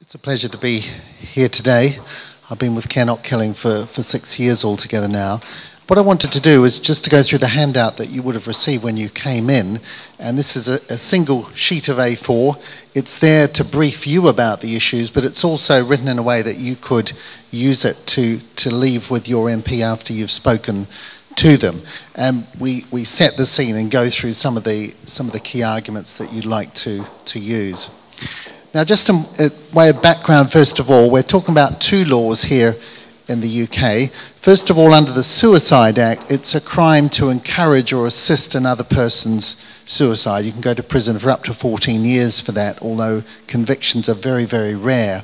It's a pleasure to be here today. I've been with Care Not Killing for 6 years altogether now. What I wanted to do is just to go through the handout that you would have received when you came in, and this is a single sheet of A4. It's there to brief you about the issues, but it's also written in a way that you could use it to leave with your MP after you've spoken to them. And we set the scene and go through some of the key arguments that you'd like to use. Now, just a way of background, first of all, we're talking about two laws here in the UK. First of all, under the Suicide Act, it's a crime to encourage or assist another person's suicide. You can go to prison for up to 14 years for that, although convictions are very, very rare.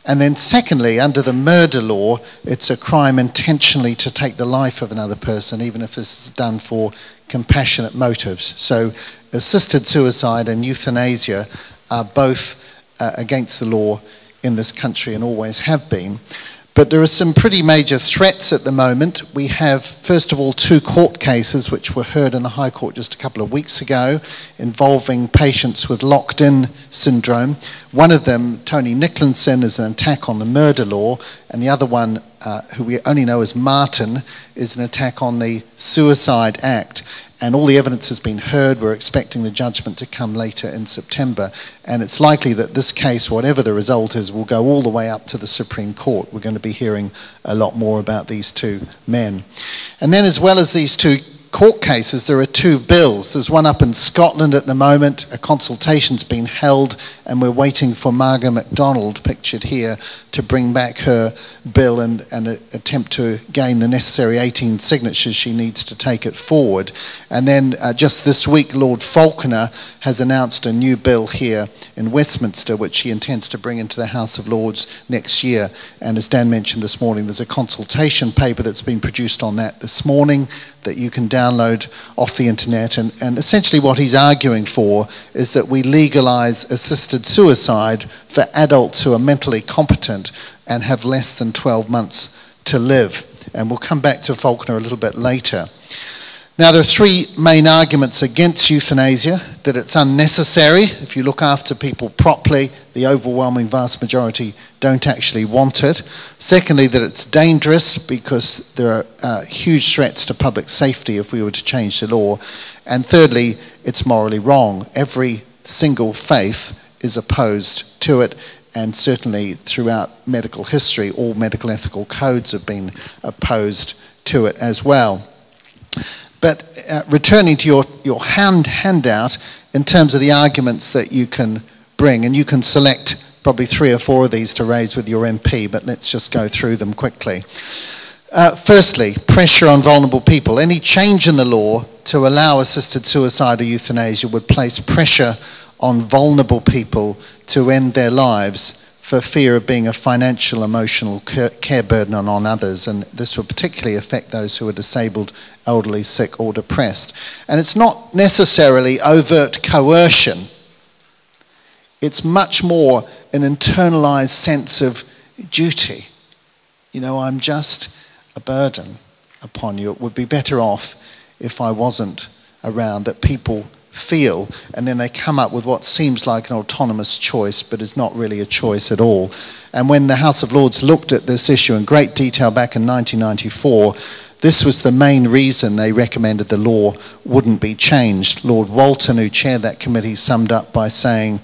And then secondly, under the murder law, it's a crime intentionally to take the life of another person, even if this is done for compassionate motives. So assisted suicide and euthanasia are both against the law in this country and always have been. But there are some pretty major threats at the moment. We have, first of all, 2 court cases which were heard in the High Court just a couple of weeks ago involving patients with locked-in syndrome. One of them, Tony Nicholson, is an attack on the murder law, and the other one, who we only know as Martin, is an attack on the Suicide Act. And all the evidence has been heard. We're expecting the judgment to come later in September. And it's likely that this case, whatever the result is, will go all the way up to the Supreme Court. We're going to be hearing a lot more about these 2 men. And then, as well as these 2 court cases, there are 2 bills. There's one up in Scotland at the moment. A consultation's been held, and we're waiting for Margaret MacDonald, pictured here, to bring back her bill and attempt to gain the necessary 18 signatures she needs to take it forward. And then just this week, Lord Falconer has announced a new bill here in Westminster, which he intends to bring into the House of Lords next year. And as Dan mentioned this morning, there's a consultation paper that's been produced on that this morning that you can download off the internet. And essentially what he's arguing for is that we legalise assisted suicide for adults who are mentally competent and have less than 12 months to live. And we'll come back to Falconer a little bit later. Now, there are 3 main arguments against euthanasia: that it's unnecessary. If you look after people properly, the overwhelming vast majority don't actually want it. Secondly, that it's dangerous because there are huge threats to public safety if we were to change the law. And thirdly, it's morally wrong. Every single faith is opposed to it, and certainly throughout medical history, all medical ethical codes have been opposed to it as well. But returning to your handout, in terms of the arguments that you can bring, and you can select probably 3 or 4 of these to raise with your MP, but let's just go through them quickly. Firstly, pressure on vulnerable people. Any change in the law to allow assisted suicide or euthanasia would place pressure on vulnerable people to end their lives for fear of being a financial, emotional care burden on others. And this will particularly affect those who are disabled, elderly, sick, or depressed. And it's not necessarily overt coercion. It's much more an internalized sense of duty. You know, I'm just a burden upon you. It would be better off if I wasn't around, that people feel, and then they come up with what seems like an autonomous choice, but is not really a choice at all. And when the House of Lords looked at this issue in great detail back in 1994, this was the main reason they recommended the law wouldn't be changed. Lord Walton, who chaired that committee, summed up by saying,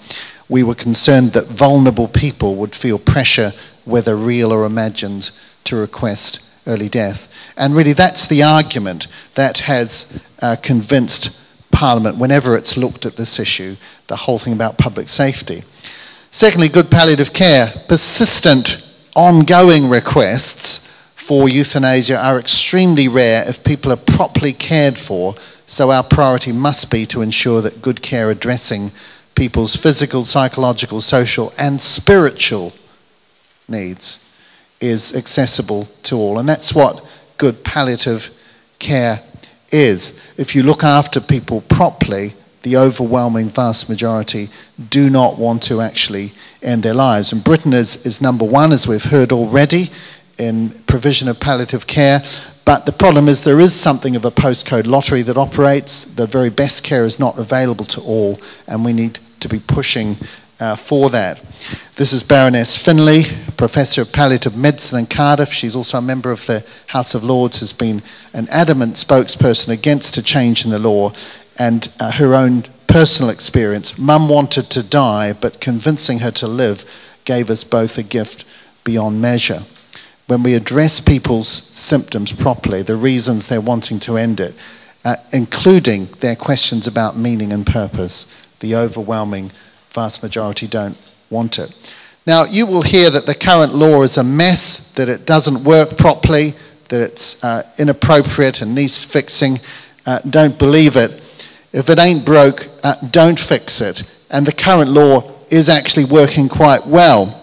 "We were concerned that vulnerable people would feel pressure, whether real or imagined, to request early death." And really that's the argument that has convinced Parliament whenever it's looked at this issue, the whole thing about public safety. Secondly, good palliative care. Persistent, ongoing requests for euthanasia are extremely rare if people are properly cared for, so our priority must be to ensure that good care addressing people's physical, psychological, social and spiritual needs is accessible to all. And that's what good palliative care is. If you look after people properly, the overwhelming vast majority do not want to actually end their lives. And Britain is number 1, as we've heard already, in provision of palliative care. But the problem is there is something of a postcode lottery that operates. The very best care is not available to all, and we need to be pushing for that. This is Baroness Finlay, Professor of Palliative Medicine in Cardiff. She's also a member of the House of Lords, has been an adamant spokesperson against a change in the law, and her own personal experience. Mum wanted to die, but convincing her to live gave us both a gift beyond measure. When we address people's symptoms properly, the reasons they're wanting to end it, including their questions about meaning and purpose, the overwhelming vast majority don't want it. Now, you will hear that the current law is a mess, that it doesn't work properly, that it's inappropriate and needs fixing. Don't believe it. If it ain't broke, don't fix it. And the current law is actually working quite well.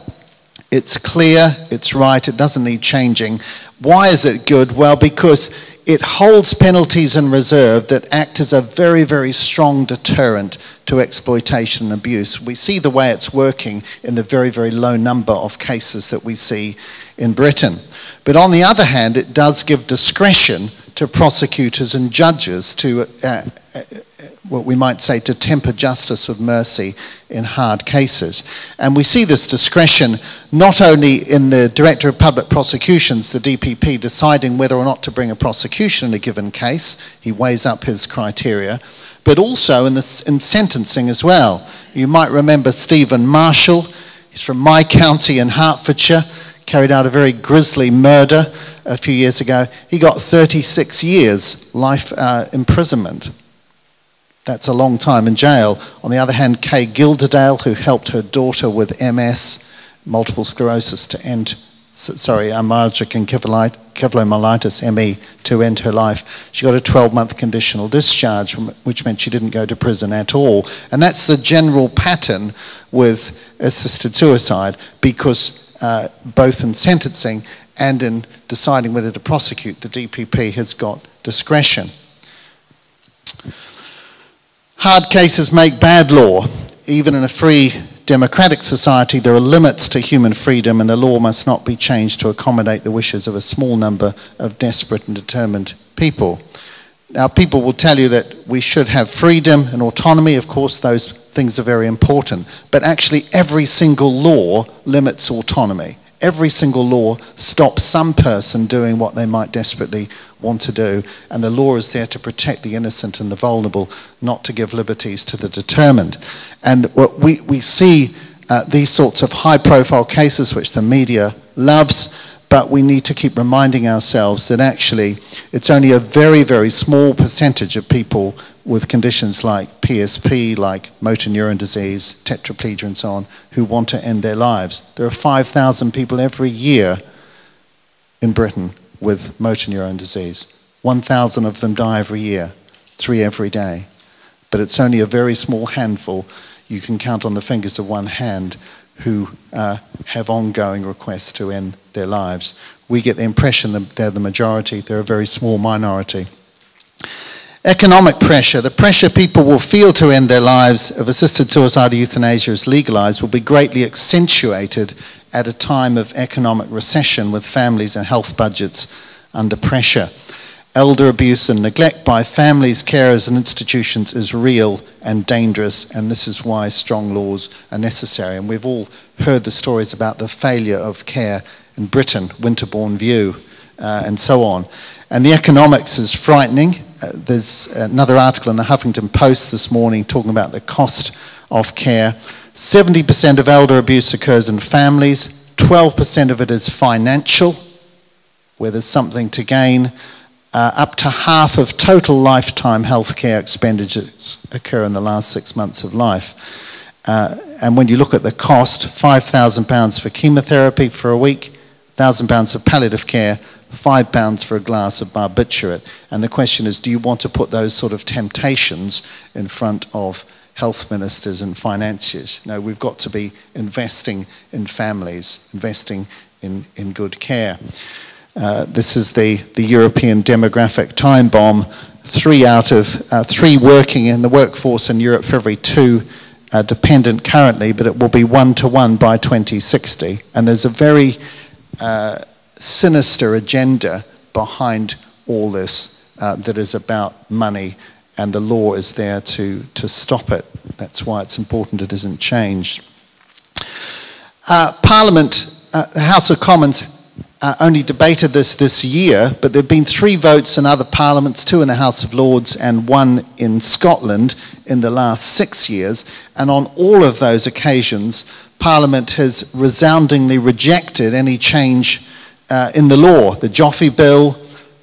It's clear, it's right, it doesn't need changing. Why is it good? Well, because it holds penalties in reserve that act as a very, very strong deterrent to exploitation and abuse. We see the way it's working in the very, very low number of cases that we see in Britain. But on the other hand, it does give discretion to prosecutors and judges to, what we might say, to temper justice with mercy in hard cases. And we see this discretion not only in the Director of Public Prosecutions, the DPP, deciding whether or not to bring a prosecution in a given case. He weighs up his criteria, but also in sentencing as well. You might remember Stephen Marshall. He's from my county in Hertfordshire, carried out a very grisly murder a few years ago. He got 36 years life imprisonment. That's a long time in jail. On the other hand, Kay Gilderdale, who helped her daughter with MS, multiple sclerosis, to end, myalgic encephalomyelitis, ME, to end her life. She got a 12-month conditional discharge, which meant she didn't go to prison at all. And that's the general pattern with assisted suicide, because both in sentencing and in deciding whether to prosecute, the DPP has got discretion. Hard cases make bad law. Even in a free democratic society, there are limits to human freedom, and the law must not be changed to accommodate the wishes of a small number of desperate and determined people. Now, people will tell you that we should have freedom and autonomy. Of course, those things are very important. But actually, every single law limits autonomy. Every single law stops some person doing what they might desperately want to do, and the law is there to protect the innocent and the vulnerable, not to give liberties to the determined. And what we see these sorts of high-profile cases, which the media loves, but we need to keep reminding ourselves that actually it's only a very, very small percentage of people with conditions like PSP, like motor neuron disease, tetraplegia and so on, who want to end their lives. There are 5,000 people every year in Britain with motor neuron disease. 1,000 of them die every year, 3 every day. But it's only a very small handful, you can count on the fingers of one hand, who have ongoing requests to end their lives. We get the impression that they're the majority, they're a very small minority. Economic pressure, the pressure people will feel to end their lives if assisted suicide or euthanasia is legalized, will be greatly accentuated at a time of economic recession with families and health budgets under pressure. Elder abuse and neglect by families, carers and institutions is real and dangerous, and this is why strong laws are necessary. And we've all heard the stories about the failure of care in Britain, Winterbourne View, and so on. And the economics is frightening. There's another article in the Huffington Post this morning talking about the cost of care. 70% of elder abuse occurs in families. 12% of it is financial, where there's something to gain. Up to half of total lifetime healthcare expenditures occur in the last 6 months of life. And when you look at the cost, £5,000 for chemotherapy for a week, £1,000 for palliative care, £5 for a glass of barbiturate. And the question is, do you want to put those sort of temptations in front of health ministers and financiers? No, we've got to be investing in families, investing in good care. This is the European demographic time bomb. 3 out of 3 working in the workforce in Europe for every 2 dependent currently, but it will be 1-to-1 by 2060. And there's a very sinister agenda behind all this that is about money, and the law is there to stop it. That's why it's important it isn't changed. Parliament, the House of Commons, only debated this year, but there have been 3 votes in other parliaments, 2 in the House of Lords and 1 in Scotland in the last 6 years. And on all of those occasions, Parliament has resoundingly rejected any change in the law. The Joffe Bill,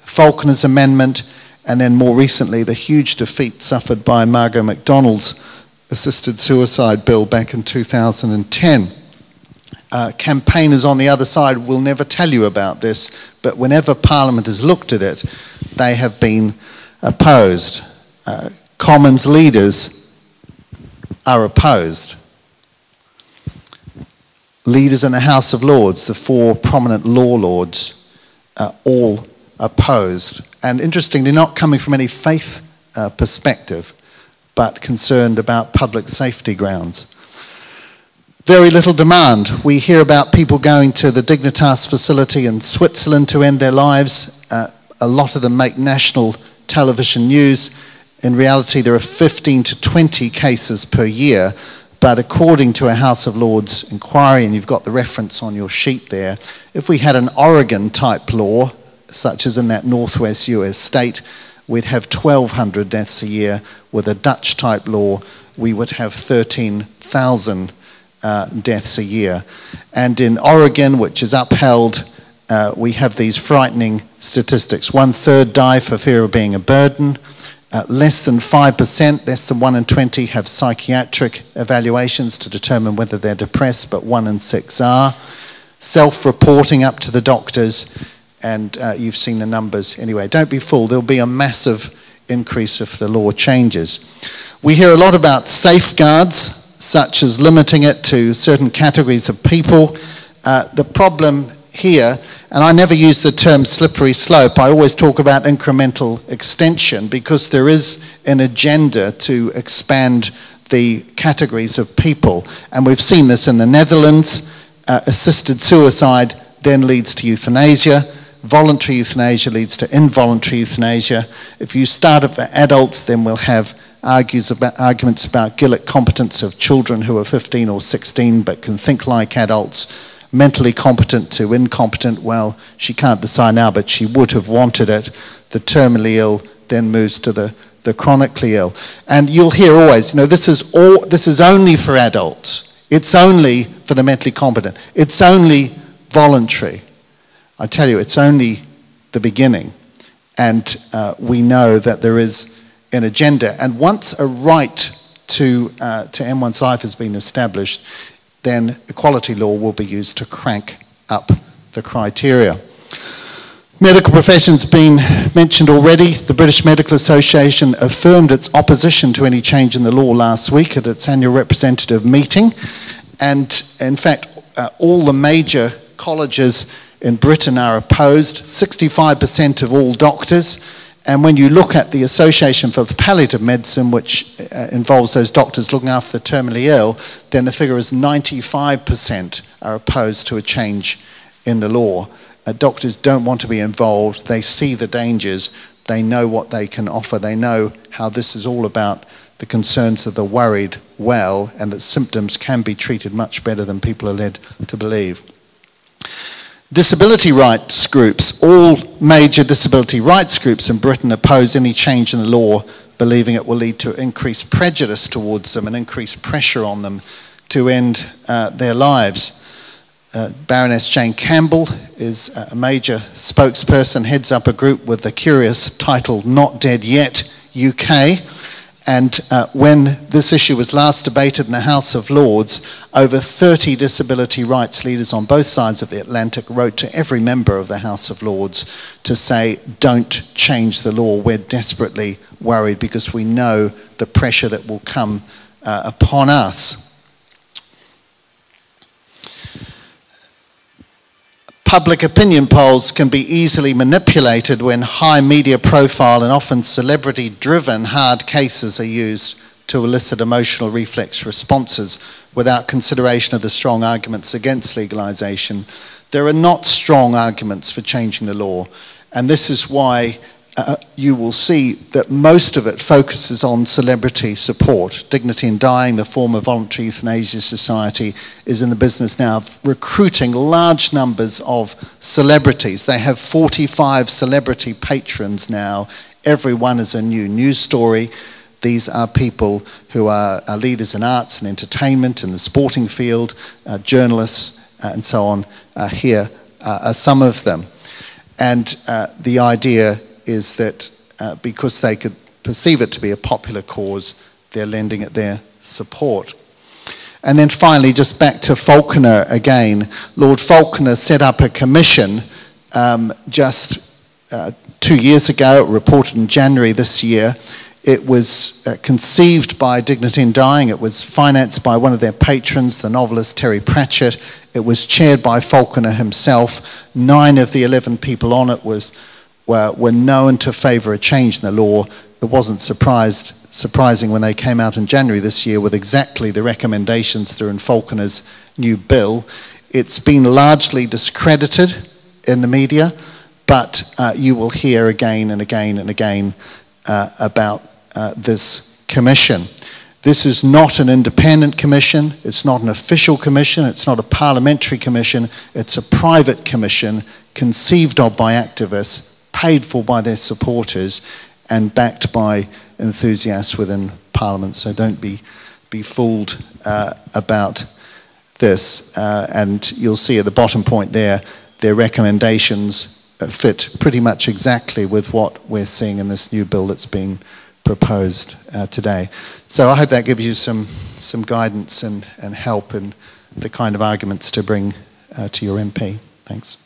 Falconer's Amendment, and then more recently the huge defeat suffered by Margot MacDonald's assisted suicide bill back in 2010. Campaigners on the other side will never tell you about this, but whenever Parliament has looked at it, they have been opposed. Commons leaders are opposed. Leaders in the House of Lords, the 4 prominent law lords, are all opposed. And interestingly, not coming from any faith perspective, but concerned about public safety grounds. Very little demand. We hear about people going to the Dignitas facility in Switzerland to end their lives. A lot of them make national television news. In reality, there are 15 to 20 cases per year. But according to a House of Lords inquiry, and you've got the reference on your sheet there, if we had an Oregon-type law, such as in that northwest US state, we'd have 1,200 deaths a year. With a Dutch-type law, we would have 13,000 deaths a year. And in Oregon, which is upheld, we have these frightening statistics. 1/3 die for fear of being a burden. Less than 5%, less than 1 in 20 have psychiatric evaluations to determine whether they're depressed, but 1 in 6 are. Self-reporting up to the doctors, and you've seen the numbers. Anyway, don't be fooled. There'll be a massive increase if the law changes. We hear a lot about safeguards, such as limiting it to certain categories of people. The problem here, and I never use the term slippery slope, I always talk about incremental extension, because there is an agenda to expand the categories of people. And we've seen this in the Netherlands. Assisted suicide then leads to euthanasia. Voluntary euthanasia leads to involuntary euthanasia. If you start it for adults, then we'll have arguments about Gillick competence of children who are 15 or 16 but can think like adults. Mentally competent to incompetent, well, she can't decide now, but she would have wanted it. The terminally ill then moves to the chronically ill. And you'll hear always, this is only for adults. It's only for the mentally competent. It's only voluntary. I tell you, it's only the beginning. And we know that there is an agenda. And once a right to end one's life has been established, then equality law will be used to crank up the criteria. Medical profession's been mentioned already. The British Medical Association affirmed its opposition to any change in the law last week at its annual representative meeting. And in fact, all the major colleges in Britain are opposed, 65% of all doctors. And when you look at the Association for Palliative Medicine, which involves those doctors looking after the terminally ill, then the figure is 95% are opposed to a change in the law. Doctors don't want to be involved. They see the dangers. They know what they can offer. They know how this is all about the concerns of the worried well, and that symptoms can be treated much better than people are led to believe. Disability rights groups, all major disability rights groups in Britain oppose any change in the law, believing it will lead to increased prejudice towards them and increased pressure on them to end their lives. Baroness Jane Campbell is a major spokesperson, heads up a group with the curious title Not Dead Yet UK. And when this issue was last debated in the House of Lords, over 30 disability rights leaders on both sides of the Atlantic wrote to every member of the House of Lords to say, don't change the law. We're desperately worried because we know the pressure that will come upon us. Public opinion polls can be easily manipulated when high media profile and often celebrity-driven hard cases are used to elicit emotional reflex responses without consideration of the strong arguments against legalization. There are not strong arguments for changing the law, and this is why you will see that most of it focuses on celebrity support. Dignity in Dying, the former voluntary euthanasia society, is in the business now of recruiting large numbers of celebrities. They have 45 celebrity patrons now. Every one is a new news story. These are people who are leaders in arts and entertainment, in the sporting field, journalists, and so on. Here are some of them. And the idea is that because they could perceive it to be a popular cause, they're lending it their support. And then finally, just back to Falconer again, Lord Falconer set up a commission just 2 years ago. It reported in January this year. It was conceived by Dignity in Dying. It was financed by one of their patrons, the novelist Terry Pratchett. It was chaired by Falconer himself. 9 of the 11 people on it were known to favour a change in the law. It wasn't surprising when they came out in January this year with exactly the recommendations that are in Falconer's new bill. It's been largely discredited in the media, but you will hear again and again and again about this commission. This is not an independent commission. It's not an official commission. It's not a parliamentary commission. It's a private commission conceived of by activists, paid for by their supporters, and backed by enthusiasts within Parliament. So don't be fooled about this. And you'll see at the bottom point there, their recommendations fit pretty much exactly with what we're seeing in this new bill that's being proposed today. So I hope that gives you some guidance and help in the kind of arguments to bring to your MP. Thanks.